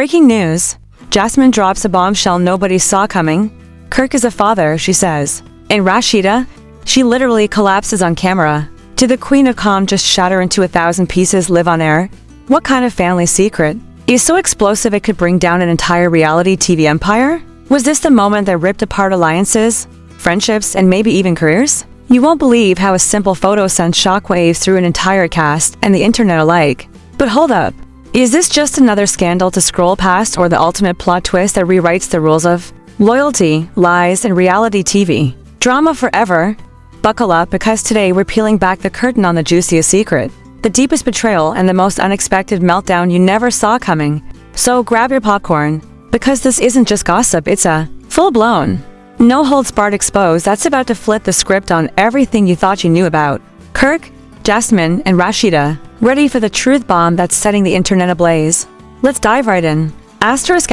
Breaking news. Jasmine drops a bombshell nobody saw coming. Kirk is a father, she says. And Rasheeda? She literally collapses on camera. Did the Queen of Calm just shatter into 1,000 pieces live on air? What kind of family secret is so explosive it could bring down an entire reality TV empire? Was this the moment that ripped apart alliances, friendships, and maybe even careers? You won't believe how a simple photo sent shockwaves through an entire cast and the internet alike. But hold up. Is this just another scandal to scroll past, or the ultimate plot twist that rewrites the rules of loyalty, lies, and reality TV? Drama forever? Buckle up, because today we're peeling back the curtain on the juiciest secret, the deepest betrayal, and the most unexpected meltdown you never saw coming. So grab your popcorn, because this isn't just gossip, it's a full-blown, no-holds-barred expose that's about to flip the script on everything you thought you knew about. Kirk, Jasmine, and Rasheeda, ready for the truth bomb that's setting the internet ablaze? Let's dive right in. Asterisk,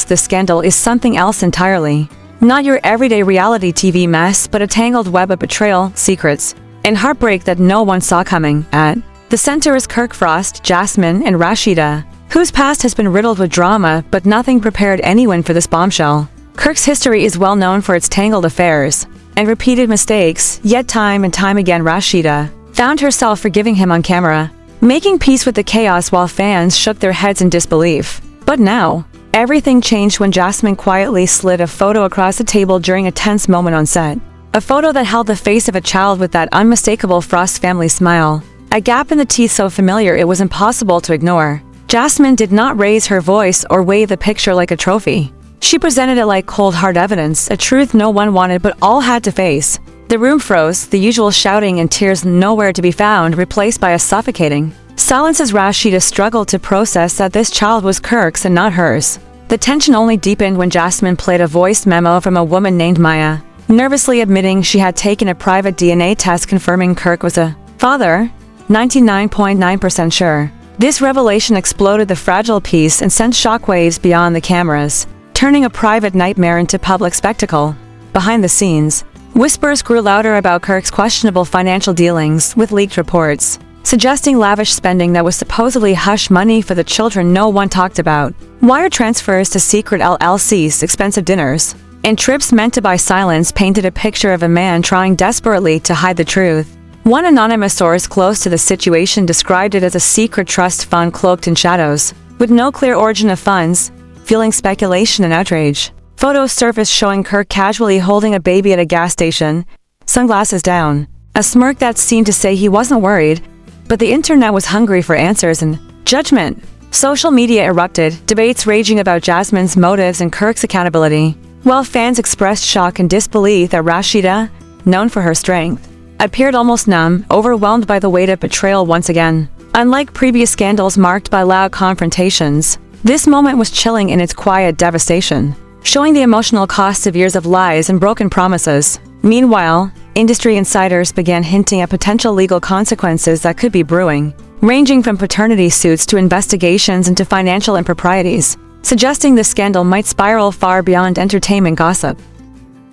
this scandal is something else entirely. Not your everyday reality TV mess, but a tangled web of betrayal, secrets, and heartbreak that no one saw coming. At the center is Kirk Frost, Jasmine, and Rasheeda, whose past has been riddled with drama, but nothing prepared anyone for this bombshell. Kirk's history is well known for its tangled affairs and repeated mistakes, yet time and time again Rasheeda found herself forgiving him on camera, making peace with the chaos while fans shook their heads in disbelief. But now, everything changed when Jasmine quietly slid a photo across the table during a tense moment on set. A photo that held the face of a child with that unmistakable Frost family smile. A gap in the teeth so familiar it was impossible to ignore. Jasmine did not raise her voice or wave the picture like a trophy. She presented it like cold hard evidence, a truth no one wanted but all had to face. The room froze, the usual shouting and tears nowhere to be found, replaced by a suffocating silence as Rasheeda struggled to process that this child was Kirk's and not hers. The tension only deepened when Jasmine played a voiced memo from a woman named Maya, nervously admitting she had taken a private DNA test confirming Kirk was a father, 99.9% sure. This revelation exploded the fragile peace and sent shockwaves beyond the cameras, turning a private nightmare into public spectacle. Behind the scenes, whispers grew louder about Kirk's questionable financial dealings, with leaked reports suggesting lavish spending that was supposedly hush money for the children no one talked about, wire transfers to secret LLCs, expensive dinners, and trips meant to buy silence painted a picture of a man trying desperately to hide the truth. One anonymous source close to the situation described it as a secret trust fund cloaked in shadows, with no clear origin of funds, fueling speculation and outrage. Photos surfaced showing Kirk casually holding a baby at a gas station, sunglasses down, a smirk that seemed to say he wasn't worried, but the internet was hungry for answers and judgment. Social media erupted, debates raging about Jasmine's motives and Kirk's accountability, while fans expressed shock and disbelief that Rasheeda, known for her strength, appeared almost numb, overwhelmed by the weight of betrayal once again. Unlike previous scandals marked by loud confrontations, this moment was chilling in its quiet devastation, showing the emotional cost of years of lies and broken promises. Meanwhile, industry insiders began hinting at potential legal consequences that could be brewing, ranging from paternity suits to investigations into financial improprieties, suggesting the scandal might spiral far beyond entertainment gossip.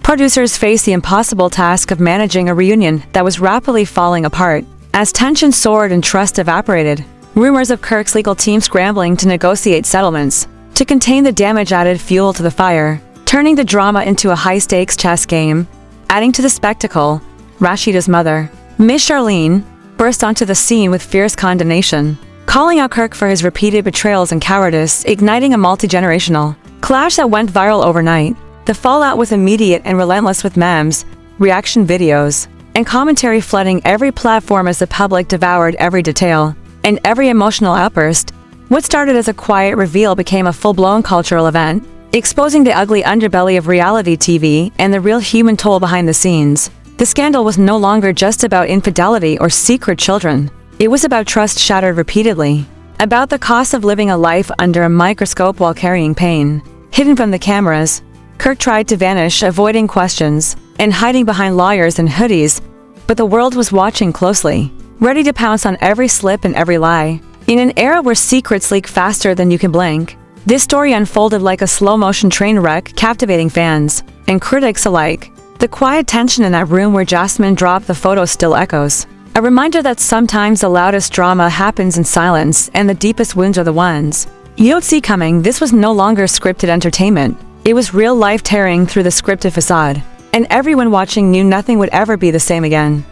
Producers faced the impossible task of managing a reunion that was rapidly falling apart. As tension soared and trust evaporated, rumors of Kirk's legal team scrambling to negotiate settlements to contain the damage added fuel to the fire, turning the drama into a high-stakes chess game. Adding to the spectacle, Rasheeda's mother, Miss Charlene, burst onto the scene with fierce condemnation, calling out Kirk for his repeated betrayals and cowardice, igniting a multi-generational clash that went viral overnight. The fallout was immediate and relentless, with memes, reaction videos, and commentary flooding every platform as the public devoured every detail and every emotional outburst. What started as a quiet reveal became a full-blown cultural event, exposing the ugly underbelly of reality TV and the real human toll behind the scenes. The scandal was no longer just about infidelity or secret children. It was about trust shattered repeatedly, about the cost of living a life under a microscope while carrying pain. Hidden from the cameras, Kirk tried to vanish, avoiding questions and hiding behind lawyers and hoodies, but the world was watching closely, ready to pounce on every slip and every lie. In an era where secrets leak faster than you can blink, this story unfolded like a slow-motion train wreck, captivating fans and critics alike. The quiet tension in that room where Jasmine dropped the photo still echoes, a reminder that sometimes the loudest drama happens in silence and the deepest wounds are the ones You don't see coming, this was no longer scripted entertainment. It was real life tearing through the scripted facade. And everyone watching knew nothing would ever be the same again.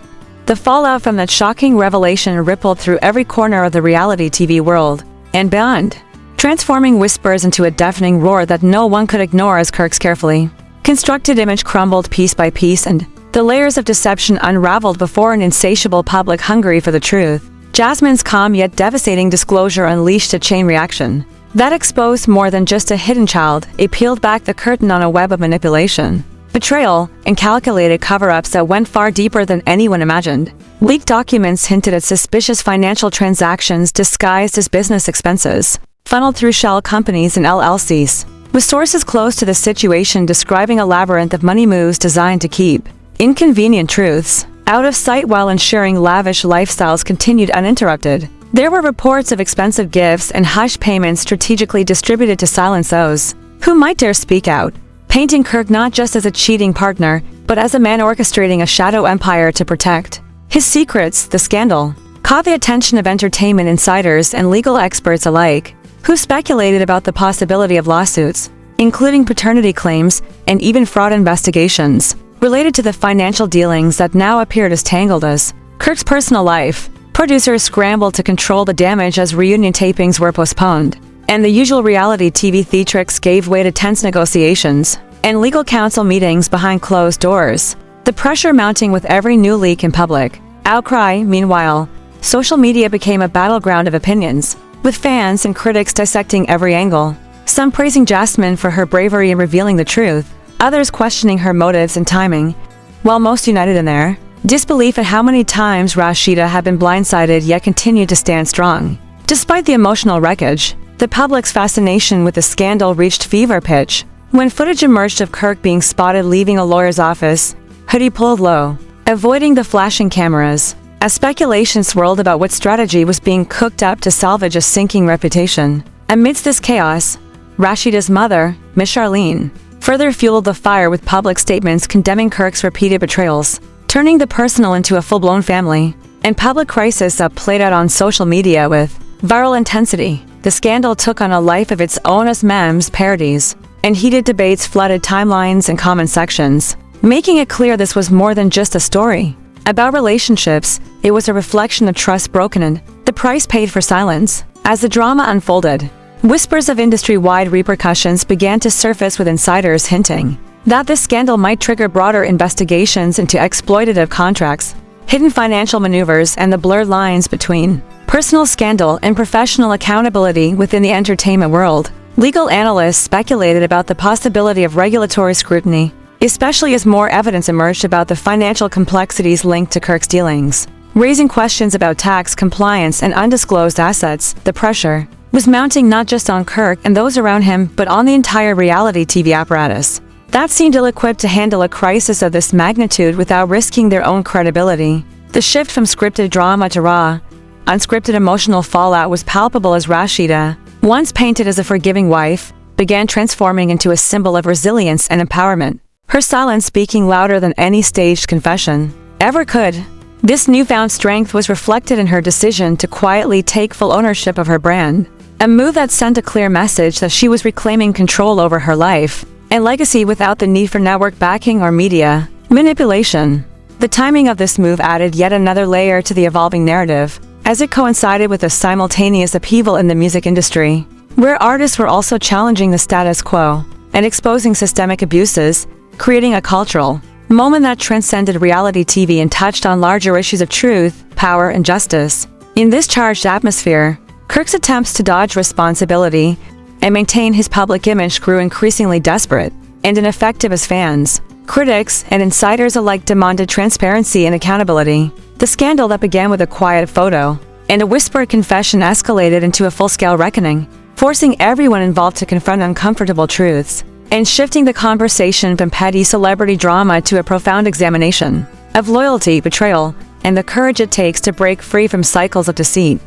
The fallout from that shocking revelation rippled through every corner of the reality TV world and beyond, transforming whispers into a deafening roar that no one could ignore as Kirk's carefully constructed image crumbled piece by piece and the layers of deception unraveled before an insatiable public hungry for the truth. Jasmine's calm yet devastating disclosure unleashed a chain reaction that exposed more than just a hidden child. It peeled back the curtain on a web of manipulation, betrayal, and calculated cover-ups that went far deeper than anyone imagined. Leaked documents hinted at suspicious financial transactions disguised as business expenses, funneled through shell companies and LLCs, with sources close to the situation describing a labyrinth of money moves designed to keep inconvenient truths out of sight while ensuring lavish lifestyles continued uninterrupted. There were reports of expensive gifts and hush payments strategically distributed to silence those who might dare speak out, painting Kirk not just as a cheating partner, but as a man orchestrating a shadow empire to protect his secrets. The scandal caught the attention of entertainment insiders and legal experts alike, who speculated about the possibility of lawsuits, including paternity claims and even fraud investigations related to the financial dealings that now appeared as tangled as Kirk's personal life. Producers scrambled to control the damage as reunion tapings were postponed, and the usual reality TV theatrics gave way to tense negotiations and legal counsel meetings behind closed doors, the pressure mounting with every new leak in public outcry. Meanwhile, social media became a battleground of opinions, with fans and critics dissecting every angle, some praising Jasmine for her bravery in revealing the truth, others questioning her motives and timing, while most united in their disbelief at how many times Rasheeda had been blindsided yet continued to stand strong. Despite the emotional wreckage, the public's fascination with the scandal reached fever pitch when footage emerged of Kirk being spotted leaving a lawyer's office, hoodie pulled low, avoiding the flashing cameras, as speculation swirled about what strategy was being cooked up to salvage a sinking reputation. Amidst this chaos, Rasheeda's mother, Miss Charlene, further fueled the fire with public statements condemning Kirk's repeated betrayals, turning the personal into a full-blown family and public crisis that played out on social media with viral intensity. The scandal took on a life of its own as memes, parodies, and heated debates flooded timelines and comment sections, making it clear this was more than just a story about relationships. It was a reflection of trust broken and the price paid for silence. As the drama unfolded, whispers of industry-wide repercussions began to surface, with insiders hinting that this scandal might trigger broader investigations into exploitative contracts, hidden financial maneuvers, and the blurred lines between personal scandal and professional accountability within the entertainment world. Legal analysts speculated about the possibility of regulatory scrutiny, especially as more evidence emerged about the financial complexities linked to Kirk's dealings, raising questions about tax compliance and undisclosed assets. The pressure was mounting not just on Kirk and those around him, but on the entire reality TV apparatus that seemed ill-equipped to handle a crisis of this magnitude without risking their own credibility. The shift from scripted drama to raw, unscripted emotional fallout was palpable as Rasheeda, once painted as a forgiving wife, began transforming into a symbol of resilience and empowerment, her silence speaking louder than any staged confession ever could. This newfound strength was reflected in her decision to quietly take full ownership of her brand, a move that sent a clear message that she was reclaiming control over her life and legacy without the need for network backing or media manipulation. The timing of this move added yet another layer to the evolving narrative, as it coincided with a simultaneous upheaval in the music industry, where artists were also challenging the status quo and exposing systemic abuses, creating a cultural moment that transcended reality TV and touched on larger issues of truth, power, and justice. In this charged atmosphere, Kirk's attempts to dodge responsibility and maintain his public image grew increasingly desperate and ineffective as fans, critics, and insiders alike demanded transparency and accountability. The scandal that began with a quiet photo and a whispered confession escalated into a full-scale reckoning, forcing everyone involved to confront uncomfortable truths and shifting the conversation from petty celebrity drama to a profound examination of loyalty, betrayal, and the courage it takes to break free from cycles of deceit.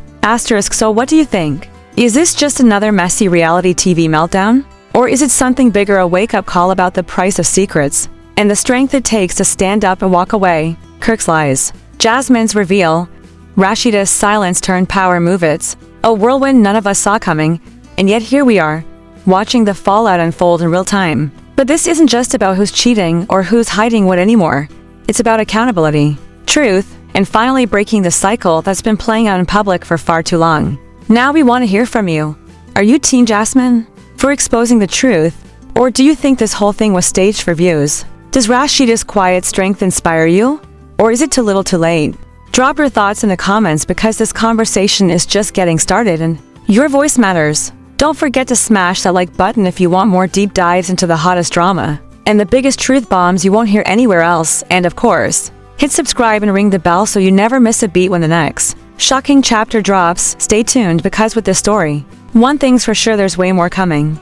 So what do you think? Is this just another messy reality TV meltdown? Or is it something bigger, a wake-up call about the price of secrets and the strength it takes to stand up and walk away? Kirk's lies, Jasmine's reveal, Rasheeda's silence turned power move. It's a whirlwind none of us saw coming, And yet here we are, watching the fallout unfold in real time. But this isn't just about who's cheating or who's hiding what anymore. It's about accountability, truth, and finally breaking the cycle that's been playing out in public for far too long. Now we want to hear from you. Are you Team Jasmine for exposing the truth? Or do you think this whole thing was staged for views? Does Rasheeda's quiet strength inspire you? Or is it too little too late? Drop your thoughts in the comments because this conversation is just getting started and your voice matters. Don't forget to smash that like button if you want more deep dives into the hottest drama and the biggest truth bombs you won't hear anywhere else. And of course, hit subscribe and ring the bell so you never miss a beat when the next shocking chapter drops. Stay tuned because with this story, one thing's for sure, there's way more coming.